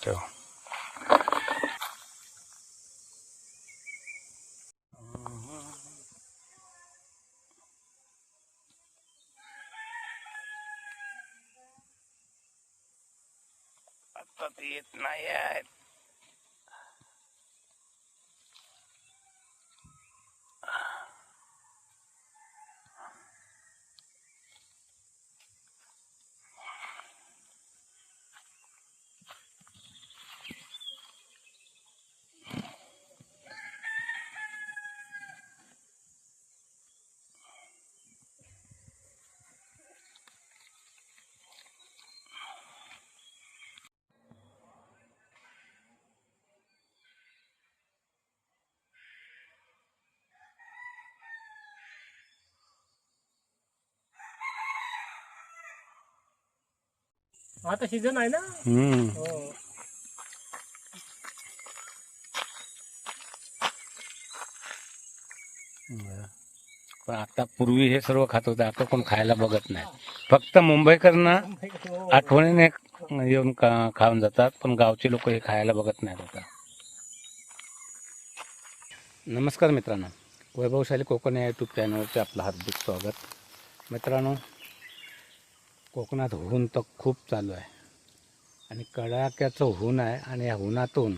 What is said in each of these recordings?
ठेव. आता ते येत नाही आहेत. आता सीझन आहे ना. हो. पण आता पूर्वी हे सर्व खात होते, आता कोण खायला बघत नाही. फक्त मुंबईकरनं आठवणीने येऊन खाऊन जातात, पण गावचे लोक हे खायला बघत नाहीत आता. नमस्कार मित्रांनो, वैभवशाली कोकण या यूट्यूब चॅनलवरचे आपलं हार्दिक स्वागत. मित्रांनो, कोकणात ऊन तर खूप चालू आहे आणि कडाक्याचं ऊन आहे आणि या उन्हातून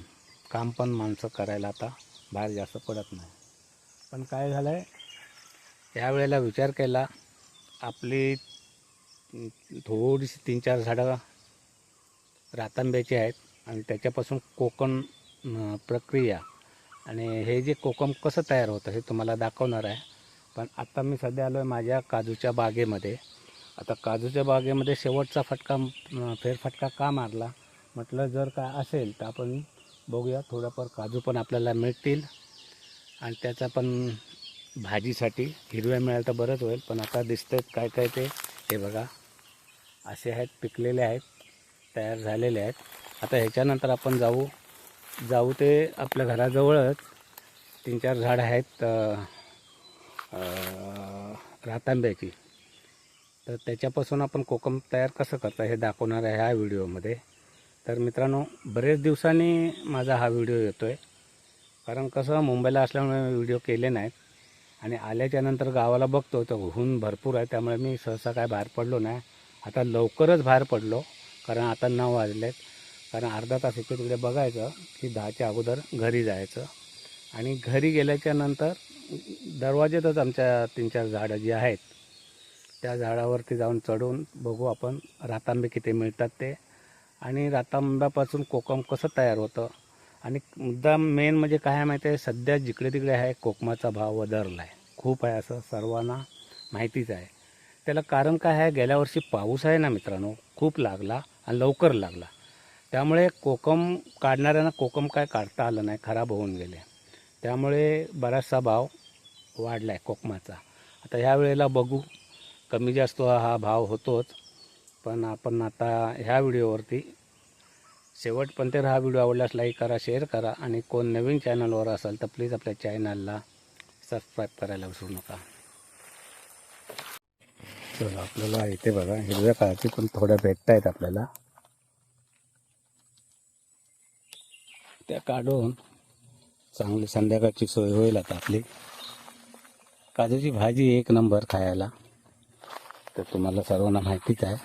काम पण माणसं करायला आता बाहेर जास्त पडत नाही. पण काय झालं आहे, यावेळेला विचार केला, आपली थोडीशी 3-4 झाडं रातांब्याची आहेत आणि त्याच्यापासून कोकम प्रक्रिया आणि हे जे कोकम कसं तयार होतं हे तुम्हाला दाखवणार आहे. पण आता मी सध्या आलो आहे माझ्या काजूच्या बागेमध्ये. आता काजूच्या बागेमध्ये शेवटचा फेरफटका का मारला म्हटलं, जर काय असेल तर आपण बघूया, थोडंफार काजू पण आपल्याला मिळतील आणि त्याचा पण भाजीसाठी हिरव्या मिळालं तर बरंच होईल. पण आता दिसतंय काय काय ते, हे बघा असे आहेत, पिकलेले आहेत, तयार झालेले आहेत. आता ह्याच्यानंतर आपण जाऊ ते आपल्या घराजवळच 3-4 झाडं आहेत रातांब्याची. तर त्याच्यापासून आपण कोकम तयार कसं करता हे दाखवणार आहे ह्या व्हिडिओमध्ये. तर मित्रांनो, बरेच दिवसांनी माझा हा व्हिडिओ येतो आहे, कारण कसं मुंबईला असल्यामुळे व्हिडिओ केले नाहीत आणि आल्याच्यानंतर गावाला बघतो तर ऊन भरपूर आहे, त्यामुळे मी सहसा काय बाहेर पडलो नाही. आता लवकरच बाहेर पडलो, कारण आता 9 वाजलेत. कारण अर्धा तास इकडे तिकडे बघायचं की 10च्या अगोदर घरी जायचं आणि घरी गेल्याच्यानंतर दरवाज्यातच आमच्या 3-4 झाडं जी आहेत त्या झाडावरती जाऊन चढून बघू आपण रातांबे किती मिळतात ते, आणि रातांब्यापासून कोकम कसं तयार होतं. आणि मुद्दा मेन म्हणजे काय आहे माहिती आहे, सध्या जिकडे तिकडे आहे कोकमाचा भाव वधारला आहे, खूप आहे, असं सर्वांना माहितीच आहे. त्याला कारण काय आहे, गेल्या वर्षी पाऊस आहे ना मित्रांनो, खूप लागला आणि लवकर लागला, त्यामुळे कोकम काढणाऱ्यांना कोकम काय काढता आलं नाही, खराब होऊन गेले. त्यामुळे बराचसा भाव वाढला आहे कोकमाचा. आता ह्या वेळेला बघू, कमी जास्त हा भाव होतोच. पण आपण आता ह्या व्हिडिओवरती शेवटपर्यंत हा व्हिडिओ आवडल्यास लाईक करा, शेअर करा आणि कोण नवीन चॅनलवर असेल तर प्लीज आपल्या चॅनलला सबस्क्राईब करायला विसरू नका. तर आपल्याला इथे बघा हिरव्या काळाची पण थोड्या भेटत आहेत आपल्याला, त्या काढून चांगली संध्याकाळची सोय होईल. आता आपली काजूची भाजी एक नंबर खायला, तर तुम्हाला सर्वांना माहितीच आहे.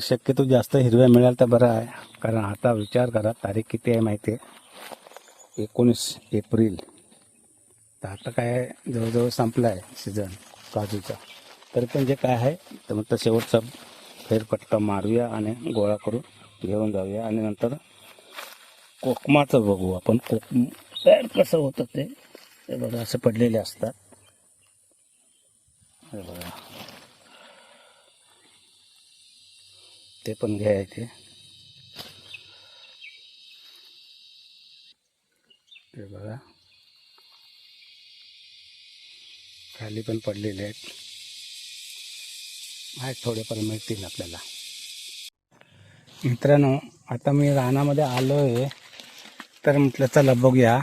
शक्यतो जास्त हिरव्या मिळाल तर बरं आहे, कारण आता विचार करा तारीख किती आहे माहिती आहे, 19 एप्रिल. तर आता काय जवळजवळ संपला आहे सीझन काजूचा. तरी पण जे काय आहे तर मग शेवटचा फेरफटका मारूया आणि गोळा करून घेऊन जाऊया आणि नंतर कोकमाचं बघू आपण. कोकम तयार कसं होतं ते बघा, असं पडलेले असतात, हे बघा, ते पण घ्यायचे. हे बघा खाली पण पडलेले आहेत, थोडेफार मिळतील आपल्याला. मित्रांनो, आता मी रानामध्ये आलो आहे, तर म्हटलं चला बघूया.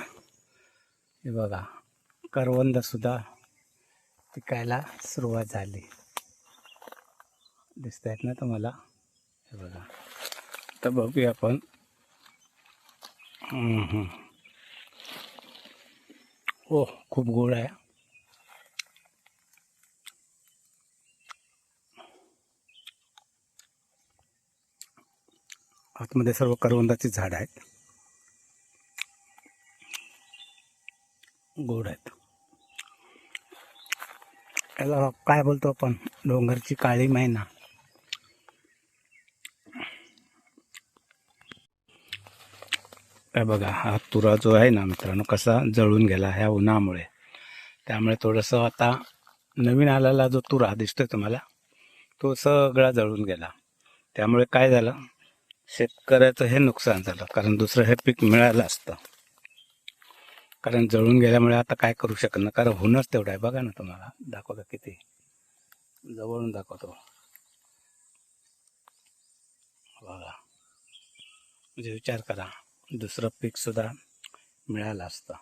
हे बघा करवंदसुद्धा पिकायला सुरुवात झाली, दिसत आहेत ना तुम्हाला. हे बघा तर बघूया आपण. हो, खूप गोड आहे. आतमध्ये सर्व करवंदाची झाड आहेत, गोड आहेत. याला काय बोलतो आपण, डोंगरची काळी मैना. काय बघा, हा तुरा जो आहे ना मित्रांनो, कसा जळून गेला ह्या उन्हामुळे. त्यामुळे थोडंसं आता नवीन आलेला जो तुरा दिसतोय तुम्हाला, तो सगळा जळून गेला. त्यामुळे काय झालं, शेतकऱ्याचं हे नुकसान झालं. कारण दुसरं हे पीक मिळालं असतं. कारण जळून गेल्यामुळे आता काय करू शकत नाही, कारण होणंच तेवढं आहे. बघा ना, तुम्हाला दाखवतो, किती जवळून दाखवतो बघा. म्हणजे विचार करा, दुसरं पीक सुद्धा मिळालं असतं.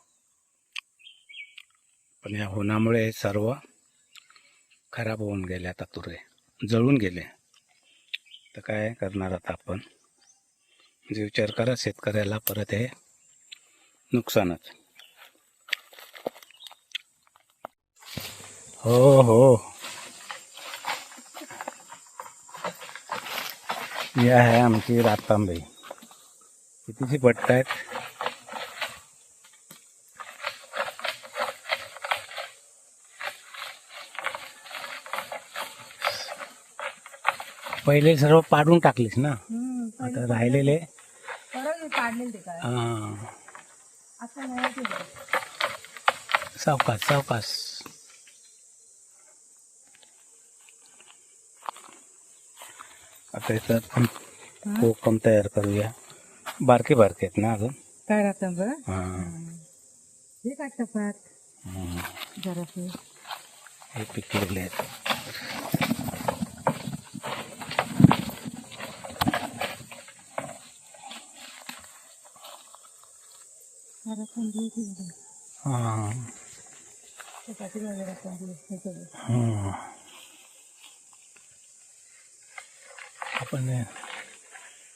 पण या होण्यामुळे हे सर्व खराब होऊन गेले. आता तुरे जळून गेले. तर काय करणार आता आपण, म्हणजे विचार करा, शेतकऱ्याला परत हे नुकसानच. हो हो, ही आहे आमची रातांबे. कितीची पट्ट आहेत. पहिले सर्व पाडून टाकलीस ना, आता राहिलेले काढलेले ते काय हां. आता नाही ते. सावकाश सावकाश. आता इथं आपण कोकम तयार करूया. बारके बारके आहेत ना अजून. काय राहतं बरं हां. हे काय टपात जरासे हे पिकलेले आहेत. हां. आपण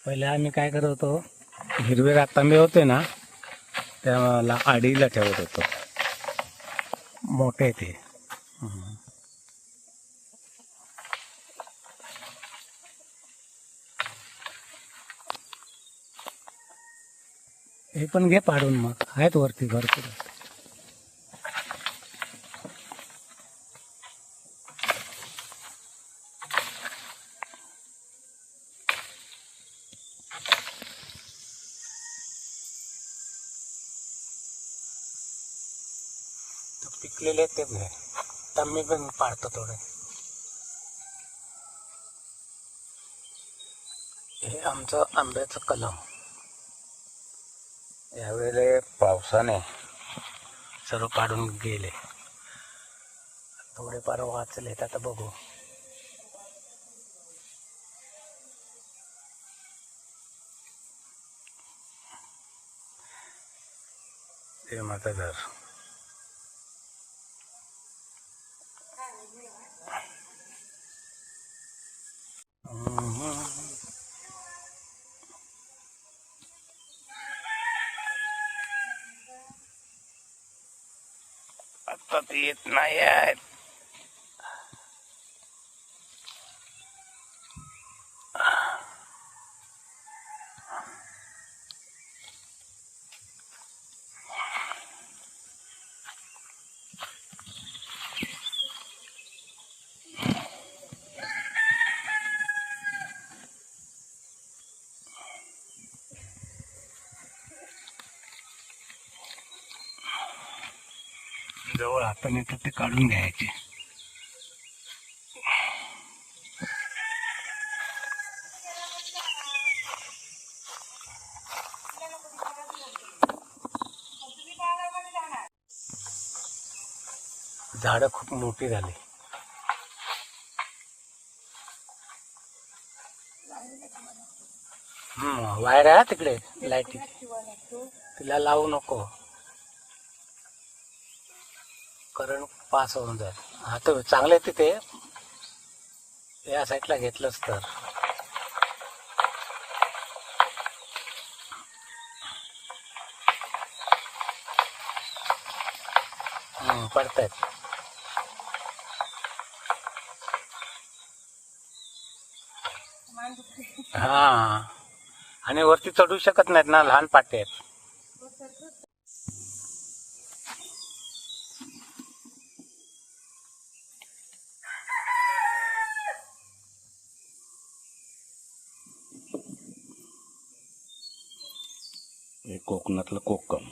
पहिले आम्ही काय करत होतो, हिरवे रातांबे होते ना, त्याला आडीला ठेवत होतो. मोठे ते. हे पण घे पाडून, मग आहेत वरती भरपूर. पिकलेले ते घे, तम्मी पण पाडतो थोडे. हे आमचं आंब्याचं कलम. यावेळेला पावसाने सर्व पाडून गेले. थोडेफार वाचलेत, आता बघू. हे माझं घर. आता ते येत नाही आहेत. जवळ हाताने तर ते काढून घ्यायचे. झाडं खूप मोठी झाली. वायर आहे तिकडे लाईटी, तिला लावू नको, करंट पास होऊन जाईल. हा तर चांगले तिथे या साईडला घेतलंच तर. पडतायत. हा, आणि वरती चढू शकत नाहीत ना, लहान पाटे आहेत. हे कोकणातलं कोकम.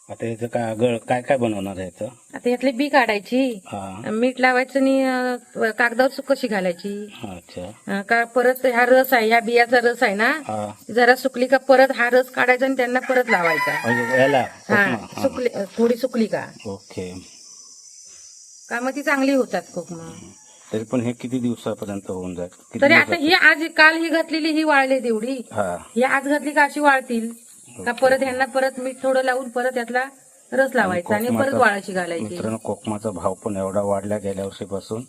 आता याचं काय आगळ काय काय बनवणार आहे याचं? आता यातली बी काढायची, हा, मीठ लावायचं आणि कागदावर सुकशी घालायची. अच्छा. का परत हा रस आहे, ह्या बियाचा रस आहे ना, हा, जरा सुकली का परत हा रस काढायचा आणि त्यांना परत लावायचा. म्हणजे याला हा, कोकमा. सुकली थोडी सुकली का ओके. का मग ती चांगली होतात कोकमा. तरी पण हे किती दिवसापर्यंत होऊन जाईल? किती तरी आता दिवसात? ही आज काल ही घातलेली ही वाळली तेवढी, हा, ही आज घातली का अशी वाळतील का परत ह्यांना परत मीठ थोडं लावून परत यातला रस लावायचा आणि परत वाळायची घालायची. मित्रांनो, कोकमाचा भाव पण एवढा वाढला गेल्या वर्षीपासून,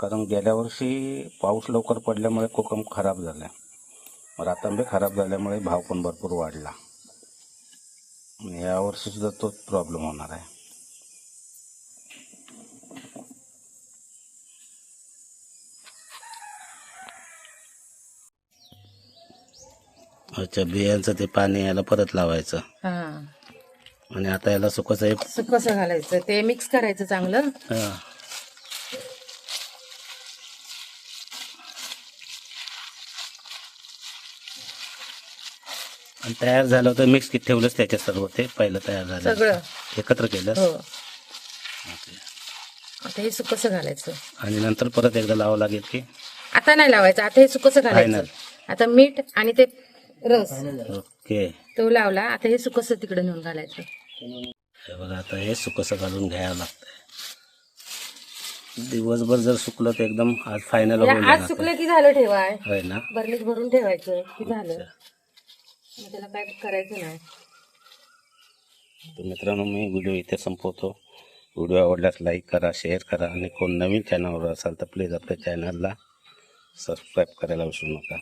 कारण गेल्या वर्षी पाऊस लवकर पडल्यामुळे कोकम खराब झाला, रातांबे खराब झाल्यामुळे भाव पण भरपूर वाढला. या वर्षी सुद्धा तोच प्रॉब्लेम होणार आहे. अच्छा, बियांचं ते पाणी याला परत लावायचं हा, आणि आता याला सुकस आहे. कसं घालायचं ते मिक्स करायचं चांगलं. आणि तयार झालं होतं मिक्स किती ठेवलंच त्याच्यात सर्व ते पहिलं तयार झालं सगळं एकत्र केलं. हो, आता हे सुकस घालायचं आणि नंतर परत एकदा लावावं लागेल की? आता नाही लावायचं, आता हे सुकस घालायचं. आता मीठ आणि ते रस ओके. तो लावला, आता हे सुकस तिकडे नेऊन घालायचं. हे बघा, आता हे सुकस घालून घ्यावं लागतंय. दिवसभर जर सुकलं तर एकदम आज फायनल होऊन आज सुकलं की झालं ठेवाय, होय ना. बरणीत भरून ठेवायचं की झालं, मग त्याला काय करायचं नाही. तर मित्रांनो, मी व्हिडिओ इथे संपवतो. व्हिडिओ आवडल्यास लाईक करा, शेअर करा, आणि कोण नवीन चॅनलवर असाल तर प्लीज आपल्या चॅनलला सबस्क्राईब करायला विसरू नका.